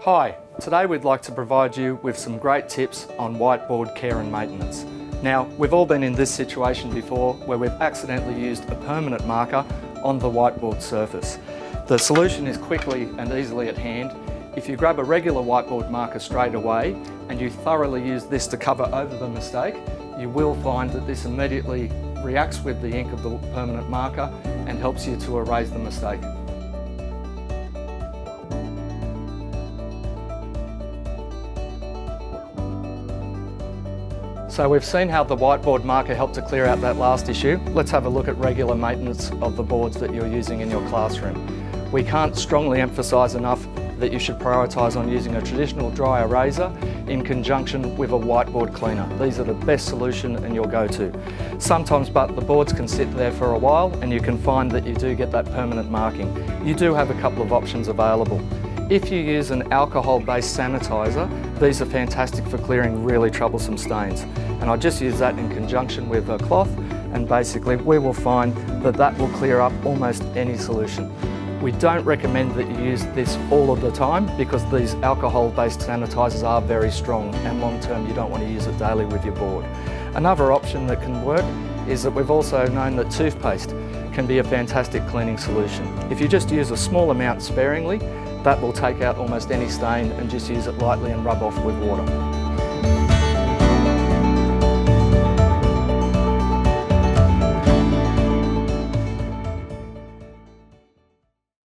Hi, today we'd like to provide you with some great tips on whiteboard care and maintenance. Now, we've all been in this situation before where we've accidentally used a permanent marker on the whiteboard surface. The solution is quickly and easily at hand. If you grab a regular whiteboard marker straight away and you thoroughly use this to cover over the mistake, you will find that this immediately reacts with the ink of the permanent marker and helps you to erase the mistake. So we've seen how the whiteboard marker helped to clear out that last issue. Let's have a look at regular maintenance of the boards that you're using in your classroom. We can't strongly emphasise enough that you should prioritise on using a traditional dry eraser in conjunction with a whiteboard cleaner. These are the best solution and your go-to. Sometimes the boards can sit there for a while and you can find that you do get that permanent marking. You do have a couple of options available. If you use an alcohol-based sanitizer, these are fantastic for clearing really troublesome stains. And I just use that in conjunction with a cloth, and basically we will find that that will clear up almost any solution. We don't recommend that you use this all of the time because these alcohol-based sanitizers are very strong, and long term you don't want to use it daily with your board. Another option that can work is that we've also known that toothpaste can be a fantastic cleaning solution. If you just use a small amount sparingly, that will take out almost any stain, and just use it lightly and rub off with water.